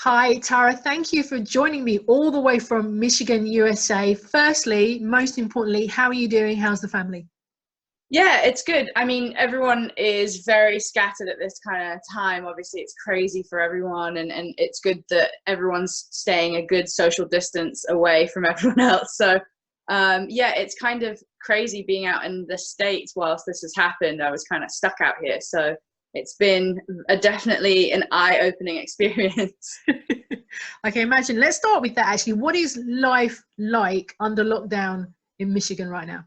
Hi, Tara. Thank you for joining me all the way from Michigan, USA. Firstly, most importantly, how are you doing? How's the family? Yeah, it's good. I mean, everyone is very scattered at this kind of time. Obviously, it's crazy for everyone, and it's good that everyone's staying a good social distance away from everyone else. So, yeah, it's kind of crazy being out in the States whilst this has happened. I was kind of stuck out here. So, it's been definitely an eye-opening experience. I can imagine. Let's start with that actually. What is life like under lockdown in Michigan right now?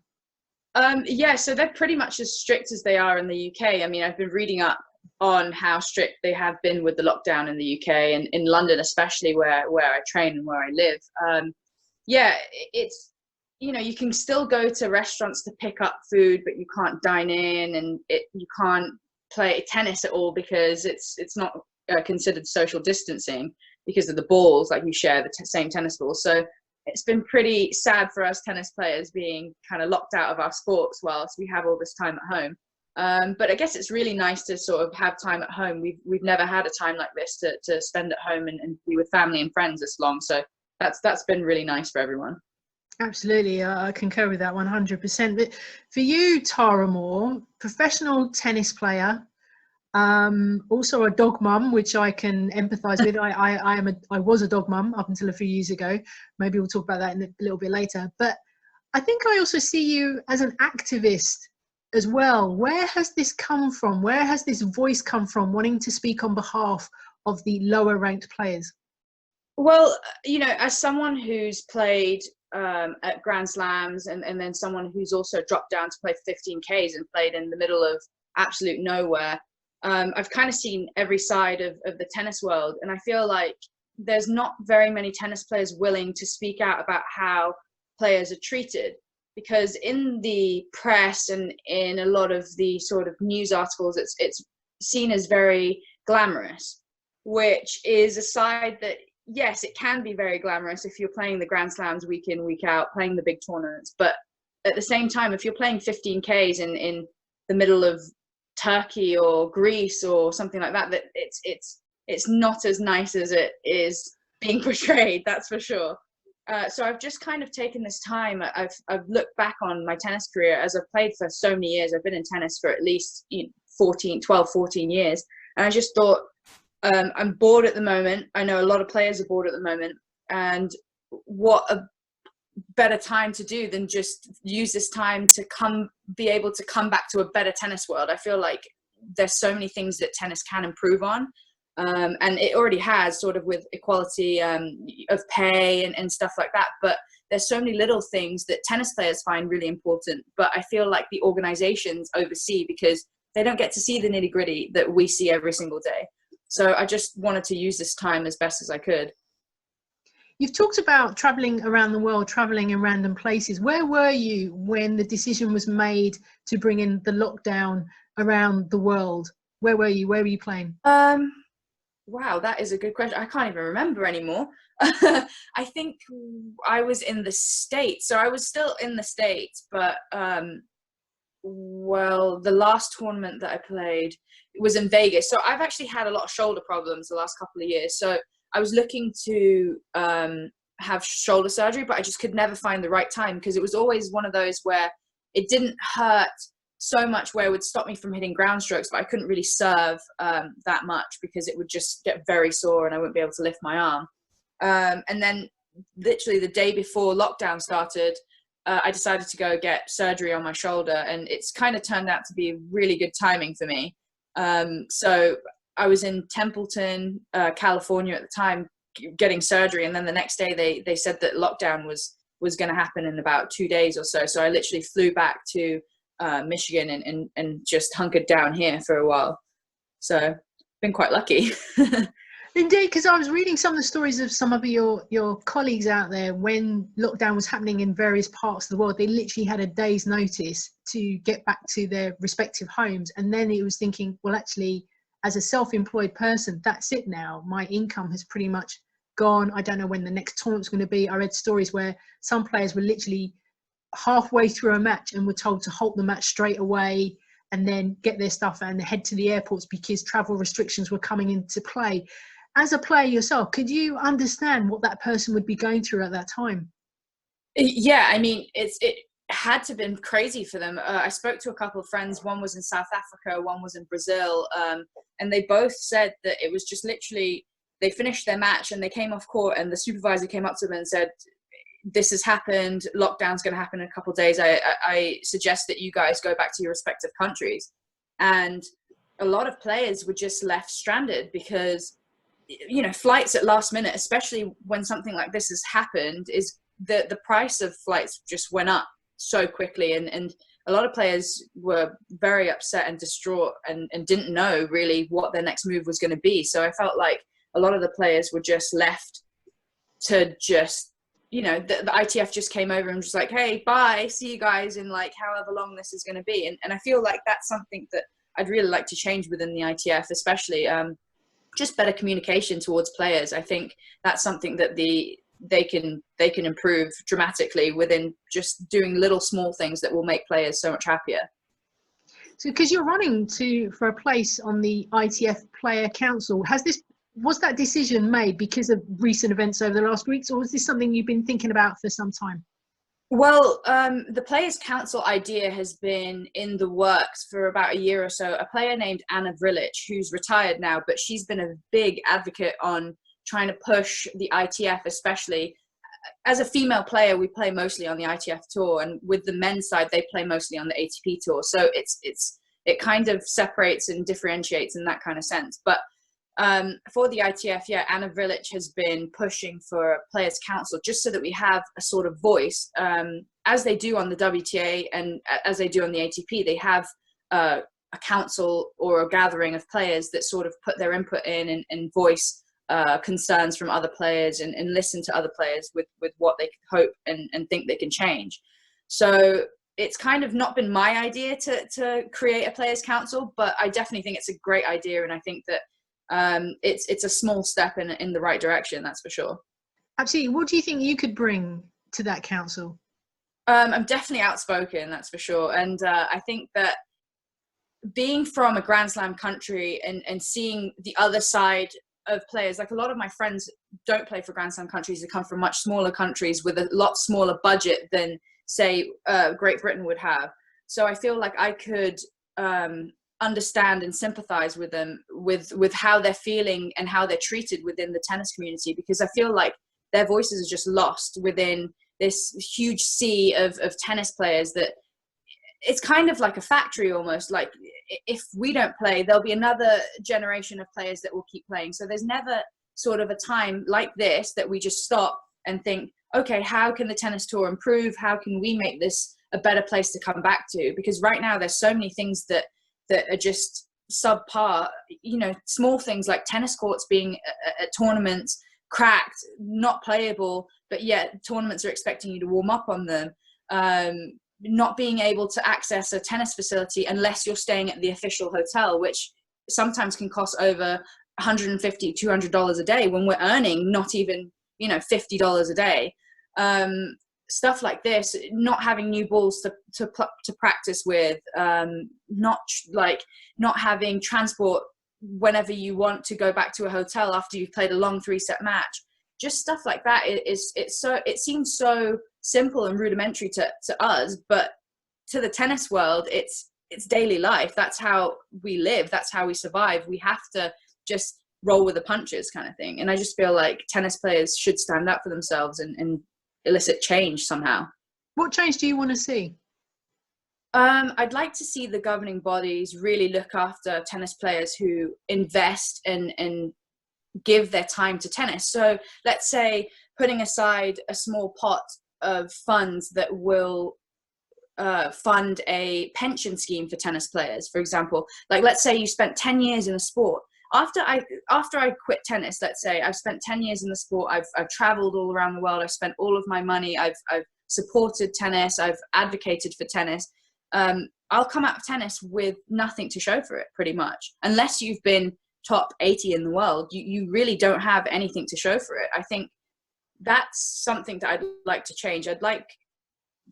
Yeah, so they're pretty much as strict as they are in the UK. I mean, I've been reading up on how strict they have been with the lockdown in the UK and in London, especially where I train and where I live. Yeah, it's you can still go to restaurants to pick up food, but you can't dine in, and you can't play tennis at all because it's not considered social distancing because of the balls, like you share the same tennis balls. So it's been pretty sad for us tennis players being kind of locked out of our sports whilst we have all this time at home. But I guess it's really nice to sort of have time at home. We've never had a time like this to spend at home and be with family and friends this long. So that's been really nice for everyone. Absolutely, I concur with that 100%. But for you, Tara Moore, professional tennis player, also a dog mum, which I can empathise with. I was a dog mum up until a few years ago. Maybe we'll talk about that in a little bit later. But I think I also see you as an activist as well. Where has this come from? Where has this voice come from, wanting to speak on behalf of the lower ranked players? Well, as someone who's played at Grand Slams and then someone who's also dropped down to play 15Ks and played in the middle of absolute nowhere, I've kind of seen every side of the tennis world. And I feel like there's not very many tennis players willing to speak out about how players are treated. Because in the press and in a lot of the sort of news articles, it's seen as very glamorous, which is a side that, yes, it can be very glamorous if you're playing the Grand Slams week in, week out, playing the big tournaments. But at the same time, if you're playing 15Ks in the middle of Turkey or Greece or something like that, that it's not as nice as it is being portrayed, that's for sure. So I've just kind of taken this time. I've looked back on my tennis career as I've played for so many years. I've been in tennis for at least 14 years. And I just thought, I'm bored at the moment. I know a lot of players are bored at the moment. And what a better time to do than just use this time to be able to come back to a better tennis world. I feel like there's so many things that tennis can improve on. And it already has, sort of, with equality of pay and stuff like that. But there's so many little things that tennis players find really important. But I feel like the organizations oversee because they don't get to see the nitty gritty that we see every single day. So I just wanted to use this time as best as I could. You've talked about traveling around the world, traveling in random places. Where were you when the decision was made to bring in the lockdown around the world? Where were you? Where were you playing? Wow, that is a good question. I can't even remember anymore. I think I was in the States. So I was still in the States, but well, the last tournament that I played was in Vegas. So I've actually had a lot of shoulder problems the last couple of years. So I was looking to have shoulder surgery, but I just could never find the right time because it was always one of those where it didn't hurt so much where it would stop me from hitting ground strokes, but I couldn't really serve that much because it would just get very sore and I wouldn't be able to lift my arm. And then literally the day before lockdown started, I decided to go get surgery on my shoulder, and it's kind of turned out to be really good timing for me. So I was in Templeton, California at the time getting surgery, and then the next day they said that lockdown was going to happen in about 2 days or so. So I literally flew back to Michigan and just hunkered down here for a while. So been quite lucky. Indeed, because I was reading some of the stories of some of your colleagues out there when lockdown was happening in various parts of the world. They literally had a day's notice to get back to their respective homes. And then it was thinking, well, actually, as a self-employed person, that's it now. My income has pretty much gone. I don't know when the next tournament's going to be. I read stories where some players were literally halfway through a match and were told to halt the match straight away and then get their stuff and head to the airports because travel restrictions were coming into play. as a player yourself, could you understand what that person would be going through at that time? Yeah, I mean, it had to have been crazy for them. I spoke to a couple of friends. One was in South Africa, one was in Brazil, and they both said that it was just literally, they finished their match and they came off court and the supervisor came up to them and said, this has happened, lockdown's going to happen in a couple of days. I suggest that you guys go back to your respective countries. And a lot of players were just left stranded because, you know, flights at last minute, especially when something like this has happened, is the price of flights just went up so quickly. And a lot of players were very upset and distraught and didn't know really what their next move was going to be. So I felt like a lot of the players were just left to just, you know, the ITF just came over and was like, hey, bye, see you guys in like however long this is going to be. And I feel like that's something that I'd really like to change within the ITF, especially just better communication towards players. I think that's something that they can improve dramatically within just doing little small things that will make players so much happier. So because you're running for a place on the ITF Player Council, was that decision made because of recent events over the last weeks, or was this something you've been thinking about for some time? Well, the Players Council idea has been in the works for about a year or so. A player named Anna Vrilic, who's retired now, but she's been a big advocate on trying to push the ITF, especially. As a female player, we play mostly on the ITF tour, and with the men's side, they play mostly on the ATP tour. So it kind of separates and differentiates in that kind of sense. But for the ITF, yeah, Anna Vrilic has been pushing for a Players Council just so that we have a sort of voice, as they do on the WTA and as they do on the ATP. They have a council or a gathering of players that sort of put their input in and voice concerns from other players and listen to other players with what they hope and think they can change. So it's kind of not been my idea to create a Players Council, but I definitely think it's a great idea, and I think that it's a small step in the right direction, that's for sure. Absolutely. What do you think you could bring to that council? I'm definitely outspoken, that's for sure. And I think that being from a Grand Slam country and seeing the other side of players, like a lot of my friends don't play for Grand Slam countries. They come from much smaller countries with a lot smaller budget than, say, Great Britain would have. So I feel like I could understand and sympathize with them with how they're feeling and how they're treated within the tennis community, because I feel like their voices are just lost within this huge sea of tennis players that it's kind of like a factory almost. Like if we don't play, there'll be another generation of players that will keep playing. So there's never sort of a time like this that we just stop and think, okay, how can the tennis tour improve? How can we make this a better place to come back to? Because right now there's so many things that are just subpar, you know, small things like tennis courts being at tournaments cracked, not playable, but yet tournaments are expecting you to warm up on them. Not being able to access a tennis facility unless you're staying at the official hotel, which sometimes can cost over $150, $200 a day when we're earning not even, you know, $50 a day. Stuff like this, not having new balls to practice with, not having transport whenever you want to go back to a hotel after you've played a long 3-set match. Just stuff like that it seems so simple and rudimentary to us, but to the tennis world, it's daily life. That's how we live. That's how we survive. We have to just roll with the punches kind of thing. And I just feel like tennis players should stand up for themselves and elicit change somehow. What change do you want to see? I'd like to see the governing bodies really look after tennis players who invest and give their time to tennis. So let's say putting aside a small pot of funds that will fund a pension scheme for tennis players, for example. Like let's say you spent 10 years in a sport. After I quit tennis, let's say I've spent 10 years in the sport, I've traveled all around the world, I've spent all of my money, I've supported tennis, I've advocated for tennis. I'll come out of tennis with nothing to show for it, pretty much. Unless you've been top 80 in the world, you really don't have anything to show for it. I think that's something that I'd like to change. I'd like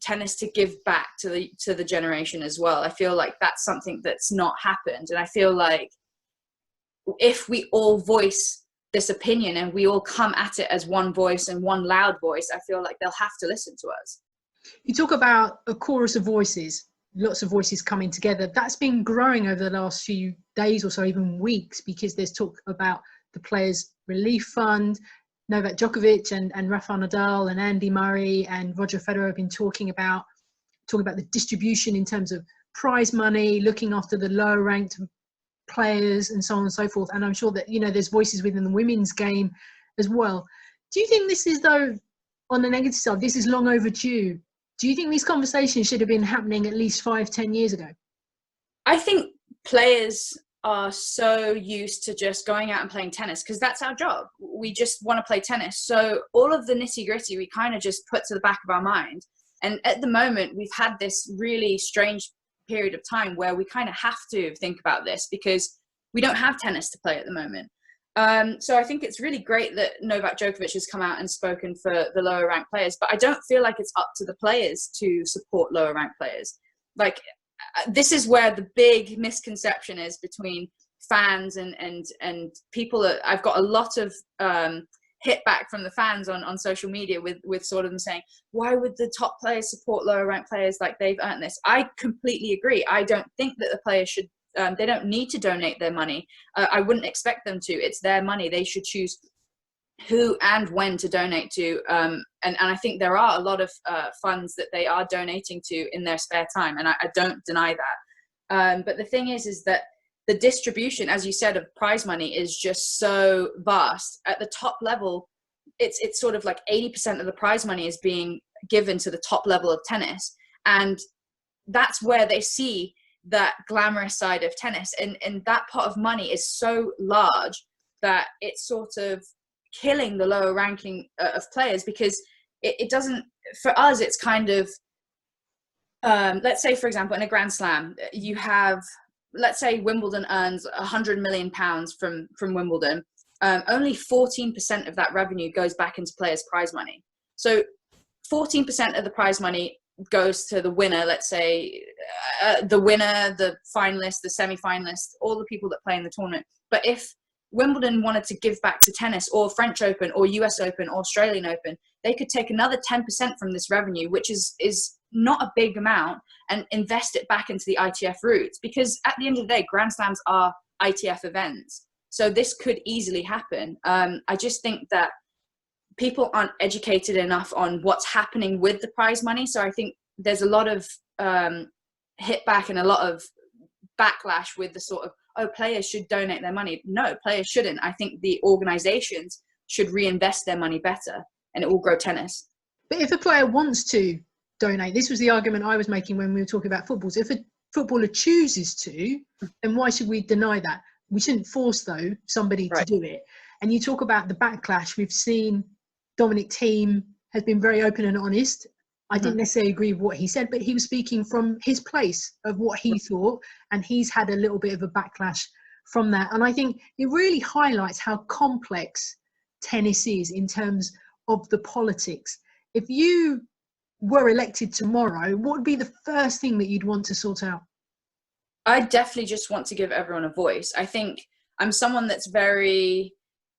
tennis to give back to the generation as well. I feel like that's something that's not happened, and I feel like if we all voice this opinion and we all come at it as one voice and one loud voice, I feel like they'll have to listen to us. You talk about a chorus of voices, lots of voices coming together. That's been growing over the last few days or so, even weeks, because there's talk about the Players Relief Fund. Novak Djokovic and Rafael Nadal and Andy Murray and Roger Federer have been talking about the distribution in terms of prize money, looking after the lower ranked players and so on and so forth. And I'm sure that, you know, there's voices within the women's game as well. Do you think this is, though, on the negative side, this is long overdue? Do you think these conversations should have been happening at least 5-10 years ago? I think players are so used to just going out and playing tennis because that's our job. We just want to play tennis. So all of the nitty gritty we kind of just put to the back of our mind. And at the moment, we've had this really strange period of time where we kind of have to think about this because we don't have tennis to play at the moment. So I think it's really great that Novak Djokovic has come out and spoken for the lower ranked players, but I don't feel like it's up to the players to support lower ranked players. Like, this is where the big misconception is between fans and people. I've got a lot of hit back from the fans on social media with sort of them saying, why would the top players support lower ranked players? Like, they've earned this. I completely agree. I don't think that the players should, they don't need to donate their money. I wouldn't expect them to. It's their money. They should choose who and when to donate to. And I think there are a lot of funds that they are donating to in their spare time. And I don't deny that. But the thing is that the distribution, as you said, of prize money is just so vast. At the top level, it's sort of like 80% of the prize money is being given to the top level of tennis. And that's where they see that glamorous side of tennis. And that pot of money is so large that it's sort of killing the lower ranking of players, because it doesn't, for us, it's kind of, let's say, for example, in a Grand Slam, you have, let's say Wimbledon earns £100 million from Wimbledon. Only 14% of that revenue goes back into players' prize money. So 14% of the prize money goes to the winner, let's say the winner, the finalist, the semi-finalist, all the people that play in the tournament. But if Wimbledon wanted to give back to tennis, or French Open, or US Open, or Australian Open, they could take another 10% from this revenue, which is not a big amount, and invest it back into the ITF routes. Because at the end of the day, Grand Slams are ITF events. So this could easily happen. I just think that people aren't educated enough on what's happening with the prize money. So I think there's a lot of hit back and a lot of backlash with the sort of, oh, players should donate their money. No, players shouldn't. I think the organizations should reinvest their money better, and it will grow tennis. But if a player wants to donate, this was the argument I was making when we were talking about footballs. If a footballer chooses to, then why should we deny that? We shouldn't force, though, somebody to do it. And you talk about the backlash. We've seen Dominic Thiem has been very open and honest. I didn't necessarily agree with what he said, but he was speaking from his place of what he thought, and he's had a little bit of a backlash from that. And I think it really highlights how complex tennis is in terms of the politics. If you were elected tomorrow, what would be the first thing that you'd want to sort out? I definitely just want to give everyone a voice. I think I'm someone that's very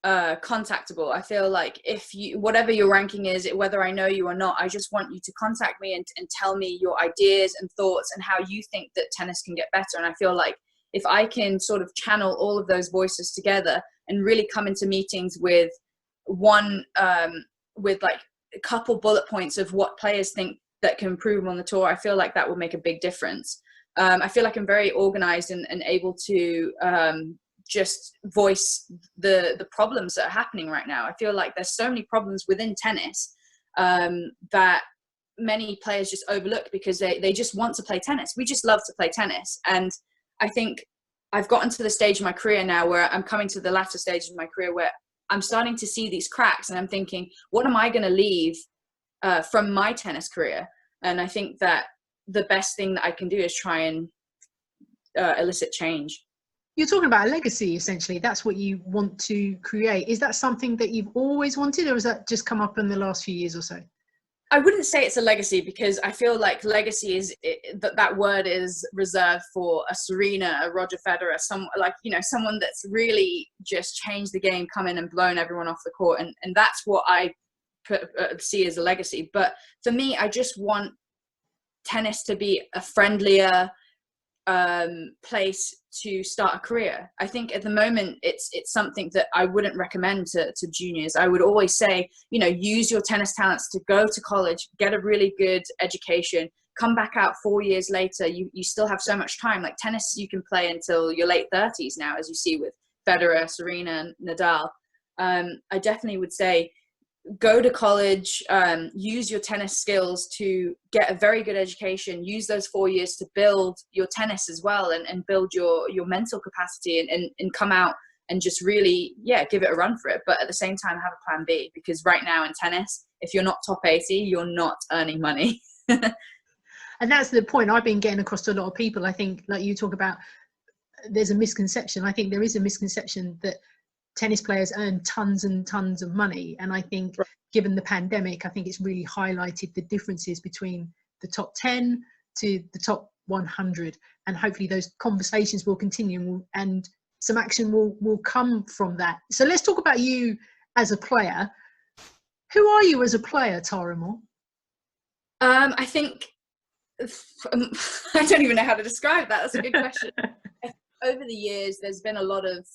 contactable. I feel like if you, whatever your ranking is, whether I know you or not, I just want you to contact me and tell me your ideas and thoughts and how you think that tennis can get better. And I feel like if I can sort of channel all of those voices together and really come into meetings with one, with like a couple bullet points of what players think that can improve on the tour, I feel like that will make a big difference. I feel like I'm very organized and able to just voice the problems that are happening right now. I feel like there's so many problems within tennis that many players just overlook because they just want to play tennis. We just love to play tennis. And I think I've gotten to the stage in my career now where I'm coming to the latter stage of my career where I'm starting to see these cracks, and I'm thinking, what am I going to leave from my tennis career? And I think that the best thing that I can do is try and elicit change. You're talking about a legacy, essentially. That's what you want to create. Is that something that you've always wanted, or has that just come up in the last few years or so? I wouldn't say it's a legacy, because I feel like legacy is that word is reserved for a Serena, a Roger Federer, someone that's really just changed the game, come in and blown everyone off the court, and that's what I see as a legacy. But for me, I just want tennis to be a friendlier place to start a career. I think at the moment it's something that I wouldn't recommend to juniors. I would always say, use your tennis talents to go to college, get a really good education, come back out 4 years later. You still have so much time. Like tennis, you can play until your late 30s now, as you see with Federer, Serena, Nadal. I definitely would say go to college, use your tennis skills to get a very good education, use those 4 years to build your tennis as well, and build your mental capacity, and come out and just really, give it a run for it. But at the same time, have a plan B, because right now in tennis, if you're not top 80, you're not earning money. And that's the point I've been getting across to a lot of people. I think, like you talk about, there's a misconception. I think there is a misconception that tennis players earn tons and tons of money. And I think given the pandemic, I think it's really highlighted the differences between the top 10 to the top 100. And hopefully those conversations will continue, and some action will come from that. So let's talk about you as a player. Who are you as a player, Tara Moore? I think, I don't even know how to describe that. That's a good question. Over the years, there's been a lot of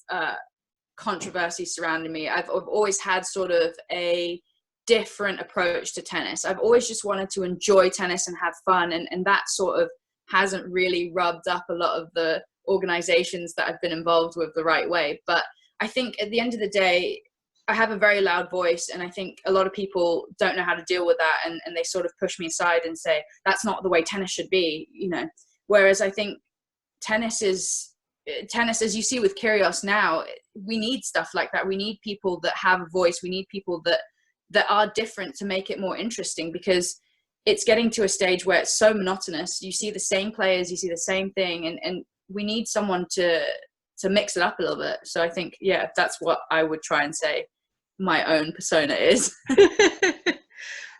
controversy surrounding me. I've always had sort of a different approach to tennis. I've always just wanted to enjoy tennis and have fun, and that sort of hasn't really rubbed up a lot of the organizations that I've been involved with the right way. But I think at the end of the day, I have a very loud voice, and I think a lot of people don't know how to deal with that, and they sort of push me aside and say that's not the way tennis should be, whereas I think tennis, as you see with Kyrgios now, we need stuff like that. We need people that have a voice. We need people that are different to make it more interesting, because it's getting to a stage where it's so monotonous. You see the same players, you see the same thing, and we need someone to mix it up a little bit. So I think, that's what I would try and say my own persona is.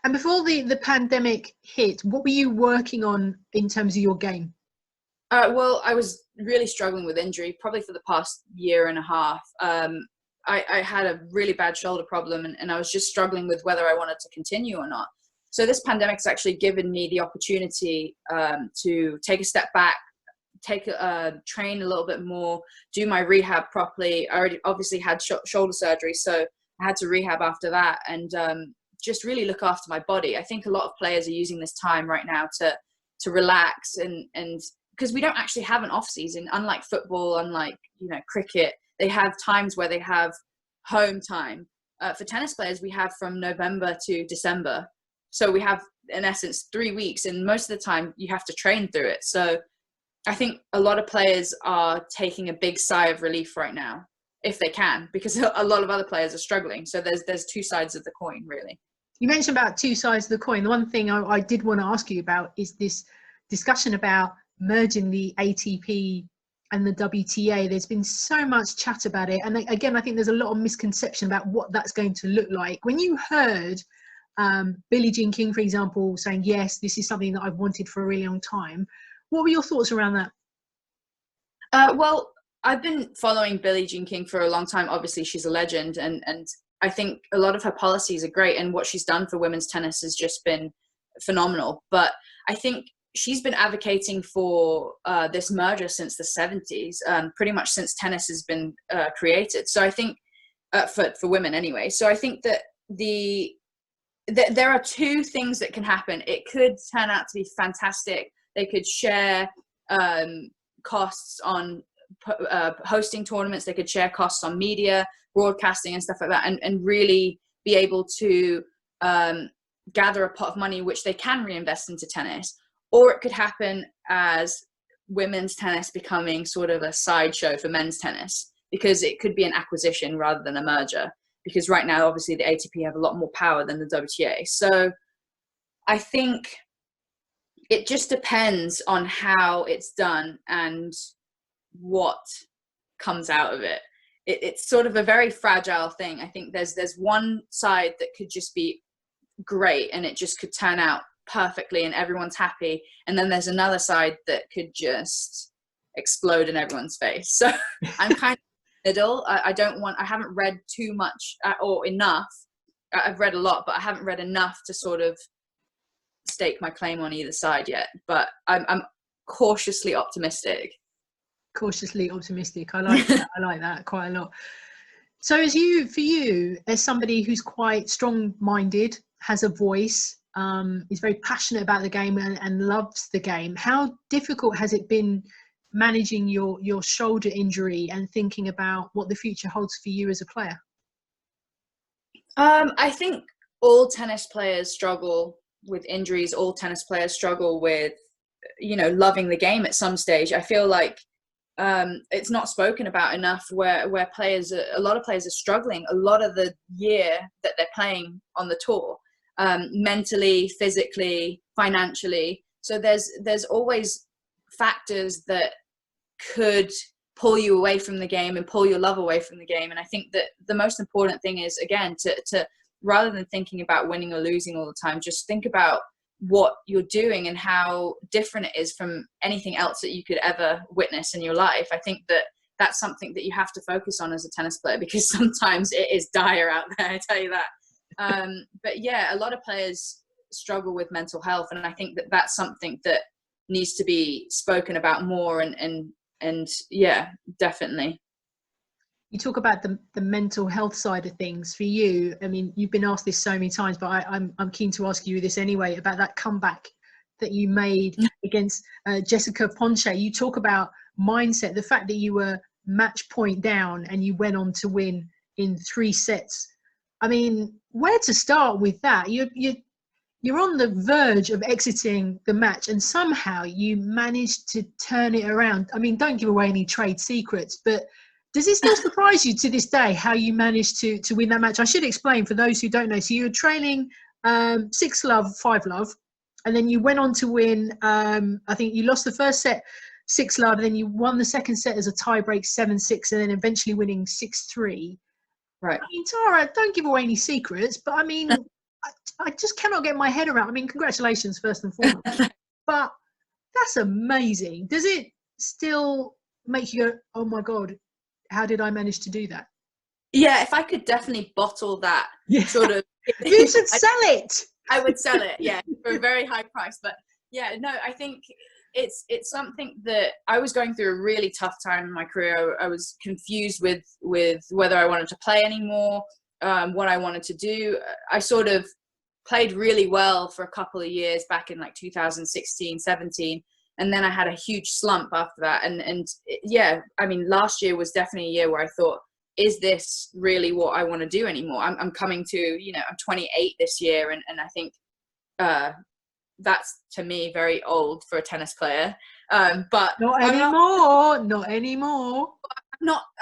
And before the pandemic hit, what were you working on in terms of your game? Well, I was really struggling with injury, probably for the past year and a half. I had a really bad shoulder problem, and I was just struggling with whether I wanted to continue or not. So this pandemic's actually given me the opportunity to take a step back, train a little bit more, do my rehab properly. I already obviously had shoulder surgery, so I had to rehab after that, and just really look after my body. I think a lot of players are using this time right now to relax, and because we don't actually have an off season, unlike football, unlike cricket. They have times where they have home time. For tennis players, we have from November to December, so we have in essence 3 weeks, and most of the time you have to train through it. So I think a lot of players are taking a big sigh of relief right now, if they can, because a lot of other players are struggling. So there's two sides of the coin, really. You mentioned about two sides of the coin. The one thing I did want to ask you about is this discussion about merging the ATP and the WTA. There's been so much chat about it, and again, I think there's a lot of misconception about what that's going to look like. When you heard Billie Jean King, for example, saying, yes, this is something that I've wanted for a really long time, what were your thoughts around that? Well, I've been following Billie Jean King for a long time. Obviously, she's a legend, and I think a lot of her policies are great, and what she's done for women's tennis has just been phenomenal. But I think she's been advocating for this merger since the 70s, pretty much since tennis has been created. So I think, for women anyway. So I think that there are two things that can happen. It could turn out to be fantastic. They could share costs on hosting tournaments. They could share costs on media, broadcasting and stuff like that, and really be able to gather a pot of money which they can reinvest into tennis. Or it could happen as women's tennis becoming sort of a sideshow for men's tennis, because it could be an acquisition rather than a merger, because right now obviously the ATP have a lot more power than the WTA. So I think it just depends on how it's done and what comes out of it. It's sort of a very fragile thing. I think there's one side that could just be great and it just could turn out perfectly and everyone's happy, and then there's another side that could just explode in everyone's face. So I'm kind of middle. I haven't read too much or enough. I've read a lot, but I haven't read enough to sort of stake my claim on either side yet. But I'm cautiously optimistic. Cautiously optimistic. I like that. I like that quite a lot. So for you, as somebody who's quite strong-minded, has a voice, is very passionate about the game and loves the game, how difficult has it been managing your shoulder injury and thinking about what the future holds for you as a player? I think all tennis players struggle with injuries. All tennis players struggle with, loving the game at some stage. I feel like it's not spoken about enough where a lot of players are struggling a lot of the year that they're playing on the tour, mentally, physically, financially. So there's always factors that could pull you away from the game and pull your love away from the game. And I think that the most important thing is, again, to rather than thinking about winning or losing all the time, just think about what you're doing and how different it is from anything else that you could ever witness in your life. I think that that's something that you have to focus on as a tennis player, because sometimes it is dire out there, I tell you that. But yeah, a lot of players struggle with mental health, and I think that that's something that needs to be spoken about more, and yeah, definitely. You talk about the mental health side of things for you. I mean, you've been asked this so many times, but I'm keen to ask you this anyway, about that comeback that you made against Jessica Ponce. You talk about mindset, the fact that you were match point down and you went on to win in 3 sets. I mean, where to start with that? You're on the verge of exiting the match and somehow you managed to turn it around. I mean, don't give away any trade secrets, but does it still surprise you to this day how you managed to win that match? I should explain for those who don't know. So you were trailing 6-love, 5-love, and then you went on to win. I think you lost the first set 6-love, and then you won the second set as a tiebreak 7-6, and then eventually winning 6-3. Right. I mean, Tara, don't give away any secrets, but I mean, I just cannot get my head around. I mean, congratulations first and foremost, but that's amazing. Does it still make you go, oh my God, how did I manage to do that? Yeah, if I could definitely bottle that sort of. You should sell it. I would sell it, yeah, for a very high price. But yeah, no, I think it's something that I was going through a really tough time in my career. I was confused with whether I wanted to play anymore, what I wanted to do. I sort of played really well for a couple of years back in like 2016, 17. And then I had a huge slump after that. And yeah, I mean, last year was definitely a year where I thought, is this really what I want to do anymore? I'm coming to, I'm 28 this year. And I think that's, to me, very old for a tennis player. But not anymore. Not anymore.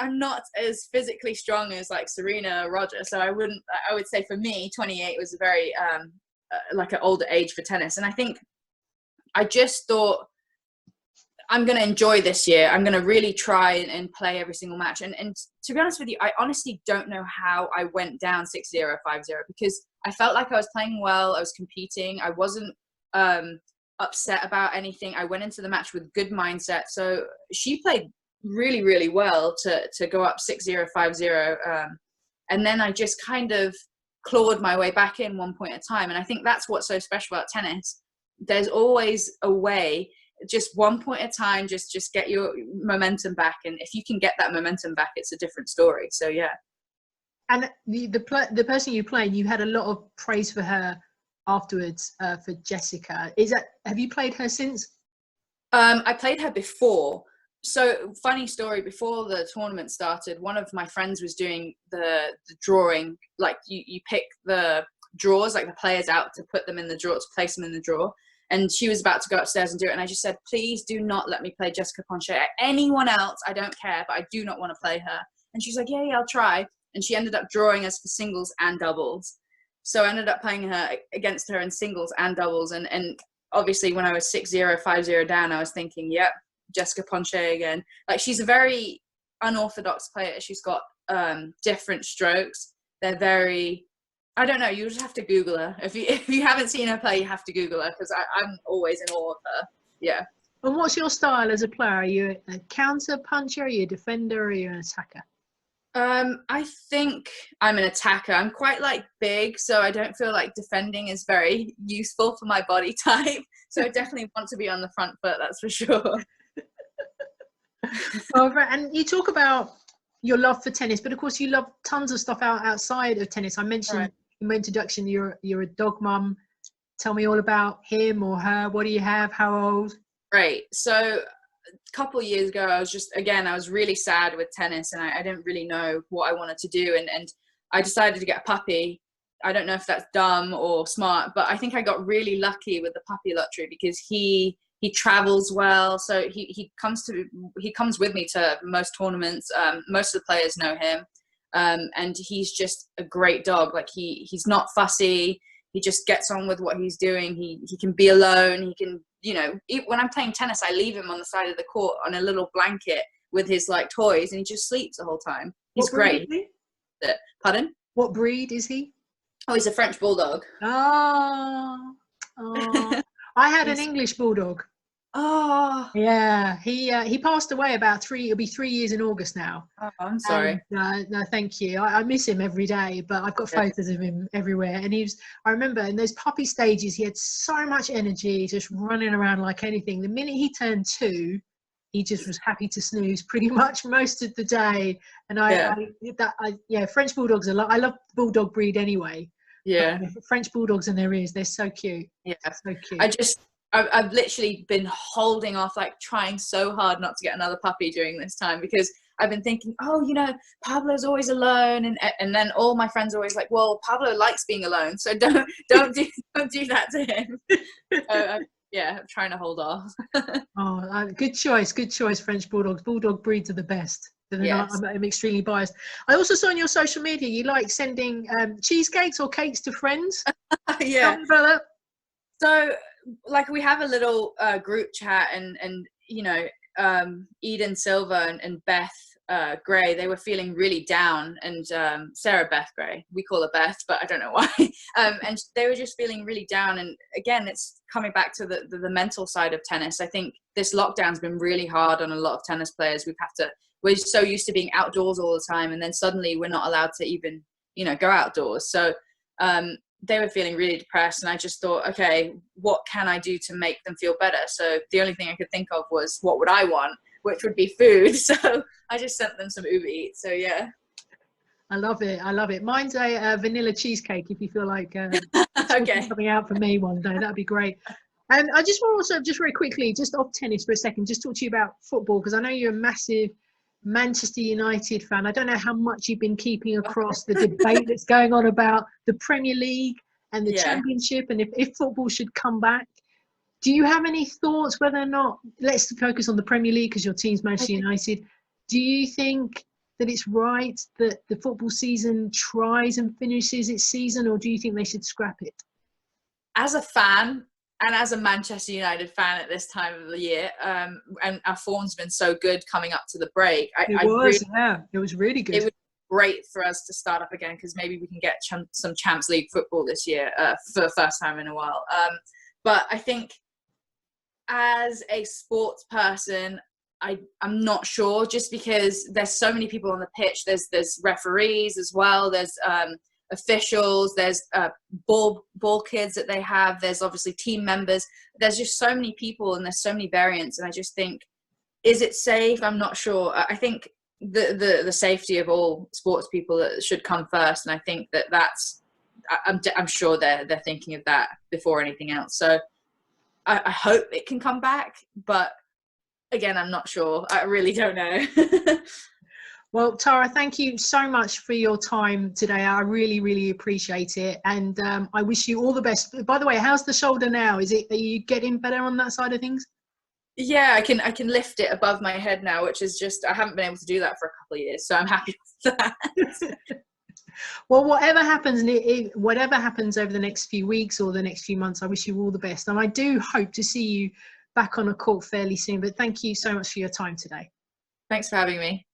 I'm not as physically strong as like Serena or Roger. So I would say for me, 28 was a very, like an older age for tennis. And I think I just thought, I'm going to enjoy this year. I'm going to really try and play every single match. And to be honest with you, I honestly don't know how I went down 6-0, 5-0, because I felt like I was playing well. I was competing. I wasn't upset about anything. I went into the match with good mindset. So she played really, really well to go up 6-0, 5-0. And then I just kind of clawed my way back in one point at a time. And I think that's what's so special about tennis. There's always a way, just one point at a time, just get your momentum back. And if you can get that momentum back, it's a different story. So yeah. And the person you played, you had a lot of praise for her afterwards, for Jessica. Have you played her since? I played her before. So funny story, before the tournament started, one of my friends was doing the drawing. Like you pick the drawers, like the players out to put them in the drawer, to place them in the drawer. And she was about to go upstairs and do it. And I just said, please do not let me play Jessica Ponce. Anyone else, I don't care, but I do not want to play her. And she's like, yeah, I'll try. And she ended up drawing us for singles and doubles. So I ended up playing her against her in singles and doubles. And obviously when I was 6-0, 5-0 down, I was thinking, yep, Jessica Ponce again. Like, she's a very unorthodox player. She's got different strokes. They're very, I don't know. You just have to Google her. If you haven't seen her play, you have to Google her because I'm always in awe of her. Yeah. And what's your style as a player? Are you a counter puncher? Are you a defender? Or are you an attacker? I think I'm an attacker. I'm quite like big, so I don't feel like defending is very useful for my body type. So I definitely want to be on the front foot, that's for sure. Well, and you talk about your love for tennis, but of course you love tons of stuff outside of tennis. I mentioned in my introduction you're a dog mum. Tell me all about him or her. What do you have? How old? Right. So a couple of years ago, I was really sad with tennis, and I didn't really know what I wanted to do. And I decided to get a puppy. I don't know if that's dumb or smart, but I think I got really lucky with the puppy lottery because he travels well. So he comes with me to most tournaments. Most of the players know him. And he's just a great dog. Like he's not fussy. He just gets on with what he's doing. He can be alone. He can, when I'm playing tennis, I leave him on the side of the court on a little blanket with his like toys, and he just sleeps the whole time. He's great. Pardon? What breed is he? Oh, he's a French bulldog. Oh. I had an English bulldog. Oh. Yeah, he passed away it'll be 3 years in August now. Oh, I'm sorry. And, no, thank you. I miss him every day, but I've got photos of him everywhere. And I remember in those puppy stages, he had so much energy, just running around like anything. The minute he turned 2, he just was happy to snooze pretty much most of the day. And French bulldogs I love the bulldog breed anyway. Yeah. French bulldogs and their ears, they're so cute. Yeah. So cute. I've literally been holding off, like trying so hard not to get another puppy during this time because I've been thinking, Pablo's always alone, and then all my friends are always like, well, Pablo likes being alone, so don't do that to him. I'm trying to hold off. Good choice, French bulldogs. Bulldog breeds are the best. Yes. I'm extremely biased. I also saw on your social media you like sending cheesecakes or cakes to friends. Yeah. Tell me about that. So, like, we have a little group chat, and Eden Silva and Beth Gray, they were feeling really down, and Sarah Beth Gray, we call her Beth, but I don't know why. And they were just feeling really down. And again, it's coming back to the mental side of tennis. I think this lockdown's been really hard on a lot of tennis players. We're so used to being outdoors all the time, and then suddenly we're not allowed to even, go outdoors. So they were feeling really depressed, and I just thought, okay, what can I do to make them feel better? So the only thing I could think of was, what would I want, which would be food. So I just sent them some Uber Eats. So yeah. I love it. Mine's a vanilla cheesecake, if you feel like okay, something out for me one day. That'd be great. And I just want to also, just very quickly, just off tennis for a second, just talk to you about football, because I know you're a massive Manchester United fan. I don't know how much you've been keeping across the debate that's going on about the Premier League and the Championship, and if football should come back. Do you have any thoughts whether or not, let's focus on the Premier League because your team's Manchester United. Do you think that it's right that the football season tries and finishes its season, or do you think they should scrap it? As a fan, and as a Manchester United fan at this time of the year, and our form's been so good coming up to the break. It was really good. It was great for us to start up again, because maybe we can get some Champions League football this year for the first time in a while. But I think as a sports person, I'm not sure, just because there's so many people on the pitch. There's referees as well. There's officials, there's ball kids that they have, there's obviously team members, there's just so many people and there's so many variants, and I just think, is it safe? I'm not sure. I think the safety of all sports people should come first, and I think that's I'm sure they're thinking of that before anything else. So I hope it can come back, but again, I'm not sure. I really don't know. Well, Tara, thank you so much for your time today. I really, really appreciate it. And I wish you all the best. By the way, how's the shoulder now? Are you getting better on that side of things? Yeah, I can lift it above my head now, which is just, I haven't been able to do that for a couple of years. So I'm happy with that. Well, whatever happens over the next few weeks or the next few months, I wish you all the best. And I do hope to see you back on a court fairly soon. But thank you so much for your time today. Thanks for having me.